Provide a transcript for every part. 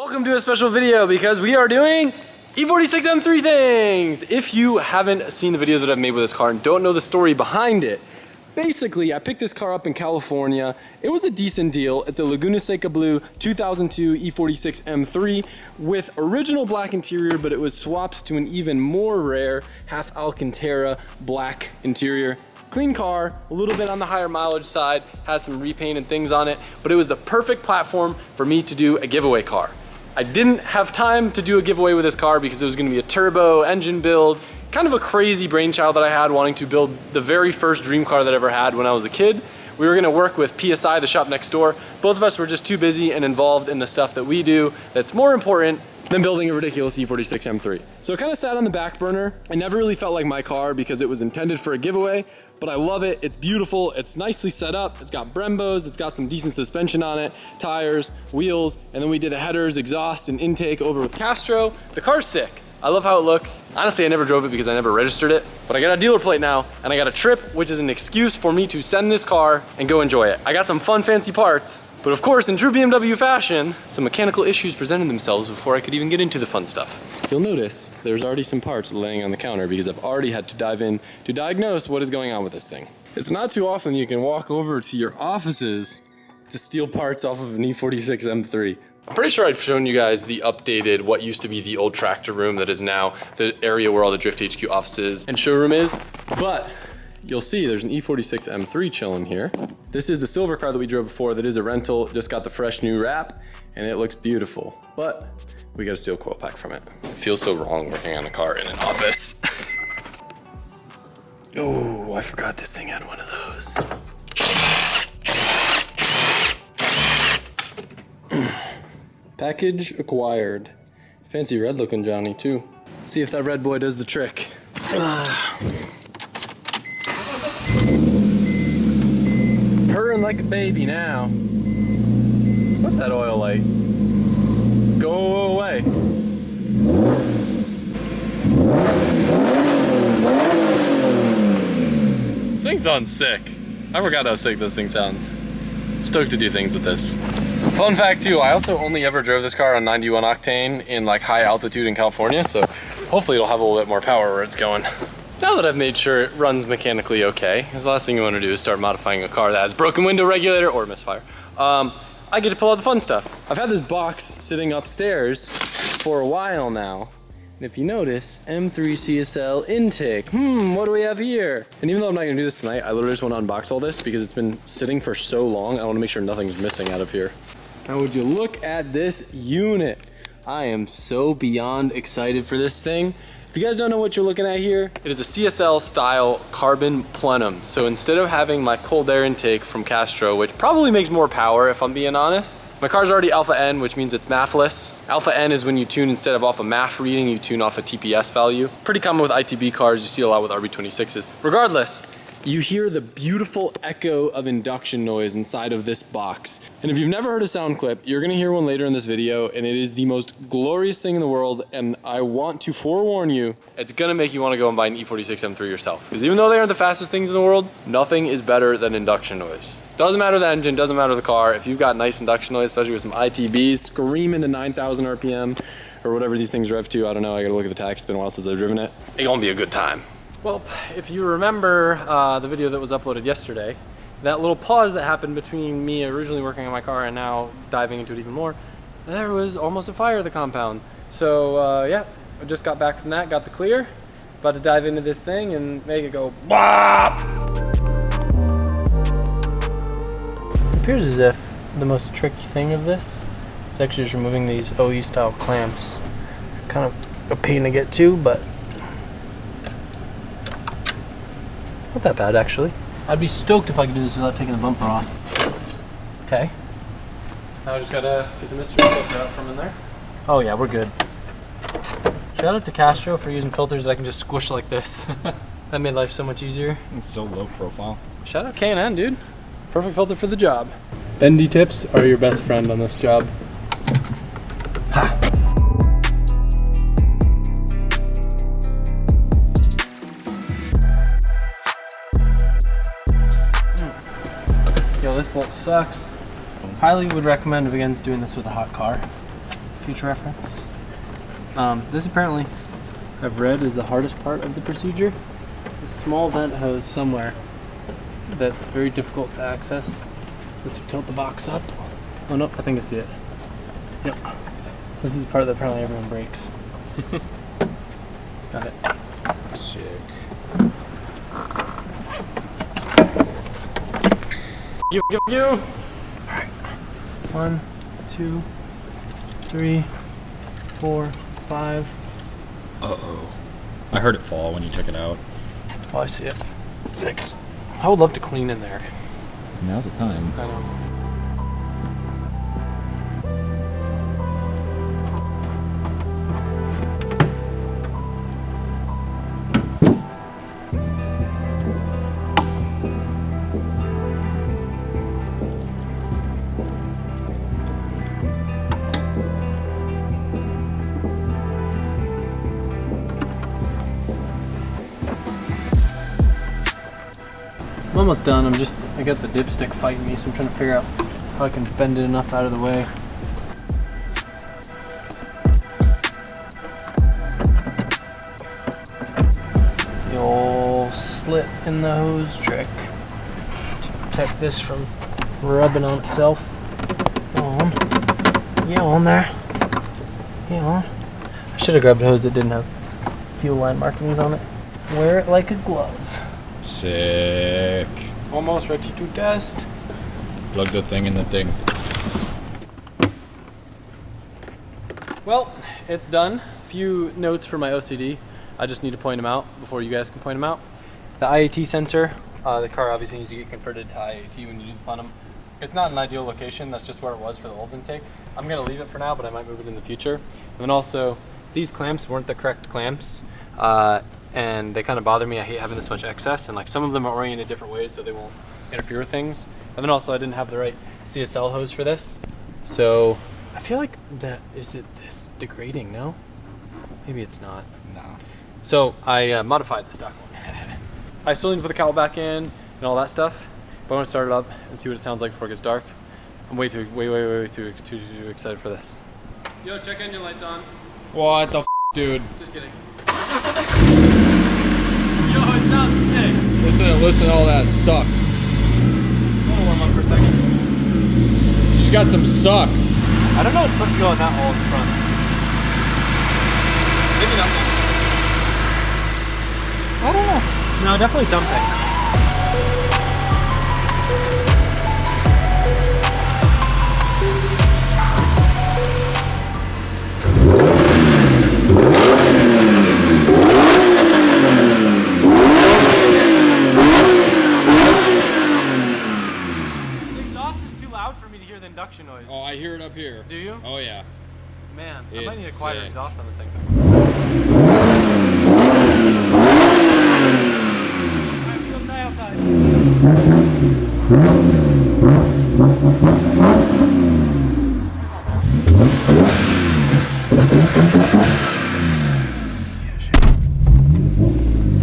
Welcome to a special video because we are doing E46 M3 things. If you haven't seen the videos that I've made with this car and don't know the story behind it, basically I picked this car up in California. It was a decent deal. It's a Laguna Seca Blue 2002 E46 M3 with original black interior, but it was swapped to an even more rare half Alcantara black interior. Clean car, a little bit on the higher mileage side, has some repaint and things on it, but it was the perfect platform for me to do a giveaway car. I didn't have time to do a giveaway with this car because it was gonna be a turbo engine build, kind of a crazy brainchild that I had wanting to build the very first dream car that I ever had when I was a kid. We were gonna work with PSI, the shop next door. Both of us were just too busy and involved in the stuff that we do that's more important than building a ridiculous E46 M3. So it kind of sat on the back burner. It never really felt like my car because it was intended for a giveaway, but I love it. It's beautiful, it's nicely set up. It's got Brembos, it's got some decent suspension on it, tires, wheels, and then we did a headers, exhaust, and intake over with Castro. The car's sick. I love how it looks. Honestly, I never drove it because I never registered it, but I got a dealer plate now, and I got a trip, which is an excuse for me to send this car and go enjoy it. I got some fun, fancy parts, but of course, in true BMW fashion, some mechanical issues presented themselves before I could even get into the fun stuff. You'll notice there's already some parts laying on the counter because I've already had to dive in to diagnose what is going on with this thing. It's not too often you can walk over to your offices to steal parts off of an E46 M3. I'm pretty sure I've shown you guys the updated, what used to be the old tractor room that is now the area where all the Drift HQ offices and showroom is. But you'll see there's an E46 M3 chilling here. This is the silver car that we drove before that is a rental, just got the fresh new wrap, and it looks beautiful. But we got a steel coil pack from it. It feels so wrong working on a car in an office. Oh, I forgot this thing had one of those. Package acquired. Fancy red looking Johnny too. Let's see if that red boy does the trick. Purring like a baby now. What's that oil light? Go away. This thing sounds sick. I forgot how sick this thing sounds. Stoked to do things with this. Fun fact too, I also only ever drove this car on 91 octane in like high altitude in California, so hopefully it'll have a little bit more power where it's going. Now that I've made sure it runs mechanically okay, because the last thing you want to do is start modifying a car that has broken window regulator or misfire. I get to pull out the fun stuff. I've had this box sitting upstairs for a while now. And if you notice, M3 CSL intake. What do we have here? And even though I'm not gonna do this tonight, I literally just want to unbox all this because it's been sitting for so long. I want to make sure nothing's missing out of here. Now would you look at this unit? I am so beyond excited for this thing. If you guys don't know what you're looking at here, it is a CSL style carbon plenum. So instead of having my cold air intake from Castro, which probably makes more power if I'm being honest, my car's already Alpha N, which means it's MAF-less. Alpha N is when you tune instead of off a MAF reading, you tune off a TPS value. Pretty common with ITB cars, you see a lot with RB26s. Regardless, you hear the beautiful echo of induction noise inside of this box. And if you've never heard a sound clip, you're gonna hear one later in this video, and it is the most glorious thing in the world, and I want to forewarn you, it's gonna make you wanna go and buy an E46 M3 yourself. Because even though they aren't the fastest things in the world, nothing is better than induction noise. Doesn't matter the engine, doesn't matter the car, if you've got nice induction noise, especially with some ITBs screaming to 9,000 RPM, or whatever these things rev to, I don't know, I gotta look at the tach, it's been a while since I've driven it. It's gonna be a good time. Well, if you remember the video that was uploaded yesterday, that little pause that happened between me originally working on my car and now diving into it even more, there was almost a fire at the compound. So yeah, I just got back from that, got the clear, about to dive into this thing and make it go BOP! It appears as if the most tricky thing of this is actually just removing these OE style clamps. Kind of a pain to get to, but not that bad, actually. I'd be stoked if I could do this without taking the bumper off. Okay. Now I just gotta get the mystery filter out from in there. Oh yeah, we're good. Shout out to Castro for using filters that I can just squish like this. That made life so much easier. It's so low profile. Shout out K&N, dude. Perfect filter for the job. Bendy tips are your best friend on this job. Ha! Yo, this bolt sucks. Highly would recommend against doing this with a hot car. future reference. This apparently, I've read, is the hardest part of the procedure. A small vent hose somewhere that's very difficult to access. This will tilt the box up. Oh no, I think I see it. Yep. This is the part that apparently everyone breaks. Got it. Sick. You. Alright. 1, 2, 3, 4, 5. Uh-oh. I heard it fall when you took it out. Oh, I see it. 6. I would love to clean in there. Now's the time. I know. I'm almost done. I got the dipstick fighting me, so I'm trying to figure out how I can bend it enough out of the way. The old slit in the hose trick to protect this from rubbing on itself. Get on. Get on there. Get on. I should have grabbed a hose that didn't have fuel line markings on it. Wear it like a glove. Sick. Almost ready to test. Plug the thing in the thing. Well, it's done. A few notes for my OCD. I just need to point them out before you guys can point them out. The IAT sensor, the car obviously needs to get converted to IAT when you do the plenum. It's not an ideal location. That's just where it was for the old intake. I'm gonna leave it for now, but I might move it in the future. And then also, these clamps weren't the correct clamps. And they kind of bother me. I hate having this much excess, and like some of them are oriented different ways so they won't interfere with things. And then also I didn't have the right CSL hose for this. So I feel like is it this degrading? No? Maybe it's not. No. So I modified the stock one. I still need to put the cowl back in and all that stuff, but I want to start it up and see what it sounds like before it gets dark. I'm way too excited for this. Yo, check engine lights on. What the dude? Just kidding. Yo, it sounds sick. Listen to all that suck. I'm gonna warm up for a second. She's got some suck. I don't know what's supposed to go in that hole in the front. Maybe nothing. I don't know. No, definitely something. Induction noise. Oh, I hear it up here. Do you? Oh yeah. Man, I might need a quieter exhaust on this thing. Alright, we go try outside.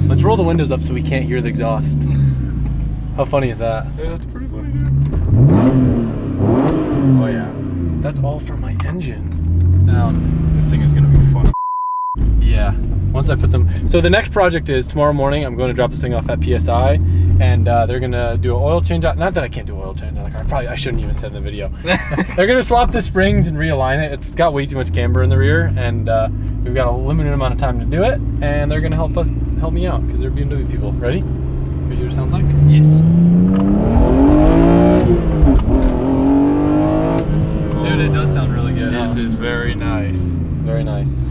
Let's roll the windows up so we can't hear the exhaust. How funny is that? Yeah, that's pretty funny, dude. Oh yeah. That's all for my engine. Down. This thing is gonna be fun. Yeah. Once I put some. So the next project is tomorrow morning. I'm going to drop this thing off at PSI, and they're gonna do an oil change out. Not that I can't do oil change on the car. I shouldn't even say it in the video. They're gonna swap the springs and realign it. It's got way too much camber in the rear, and we've got a limited amount of time to do it. And they're gonna help me out because they're BMW people. Ready? Here's what it sounds like. Yes. Dude, it does sound really good. This is very nice. Very nice.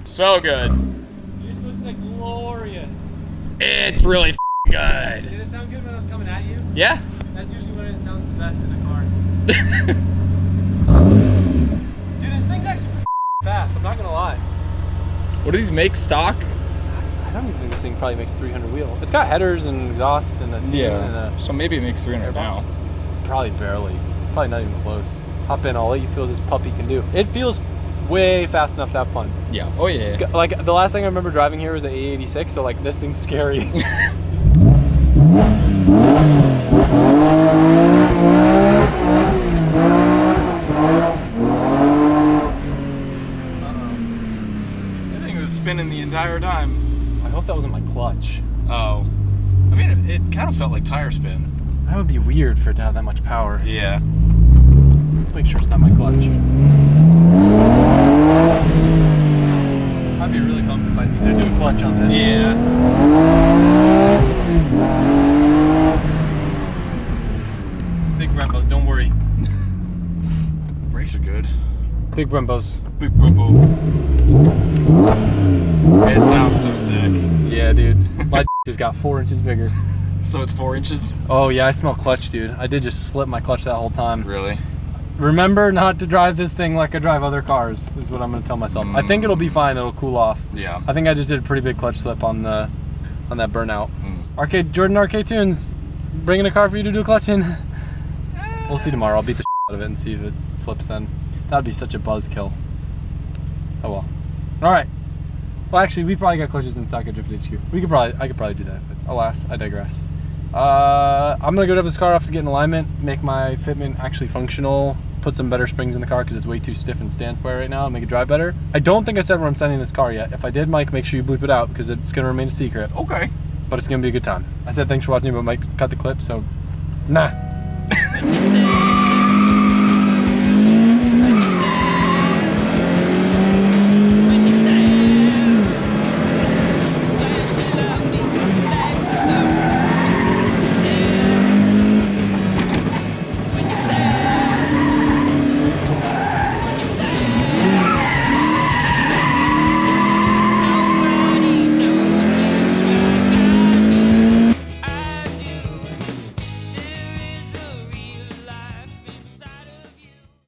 So good. You're supposed to say glorious. It's really good. Did it sound good when I was coming at you? Yeah. That's usually when it sounds the best in a car. Dude, this thing's actually fast, I'm not gonna lie. What do these make stock? I don't even think this thing probably makes 300 wheel. It's got headers and exhaust and a tune and a... So maybe it makes 300 now. Probably barely. Probably not even close. hop in. I'll let you feel what this puppy can do. It feels way fast enough to have fun. Yeah. Oh yeah. Like the last thing I remember driving here was an E46, so like this thing's scary. That thing was spinning the entire time. I hope that wasn't my clutch. Oh. I mean, it kind of felt like tire spin. That would be weird for it to have that much power. Yeah. Let's make sure it's not my clutch. I'd be really bummed if I needed to do a clutch on this. Yeah. Big Brembos, don't worry. Brakes are good. Big Brembos. Big Brembo. It sounds so sick. Yeah, dude. My just got 4 inches bigger. So it's 4 inches? Oh yeah, I smell clutch, dude. I did just slip my clutch that whole time. Really? Remember not to drive this thing like I drive other cars, is what I'm gonna tell myself. I think it'll be fine, it'll cool off. Yeah. I think I just did a pretty big clutch slip on that burnout. Jordan Arcade Tunes, bringing a car for you to do a clutch in. We'll see tomorrow. I'll beat the out of it and see if it slips then. That'd be such a buzzkill. Oh well. Alright. Well, actually, we probably got clutches in stock at Drift HQ. I could probably do that, but alas, I digress. I'm gonna go drive this car off to get in alignment, make my fitment actually functional, put some better springs in the car because it's way too stiff and stance by right now, and make it drive better. I don't think I said where I'm sending this car yet. If I did, Mike, make sure you bleep it out because it's gonna remain a secret. Okay. But it's gonna be a good time. I said thanks for watching, but Mike cut the clip, so nah.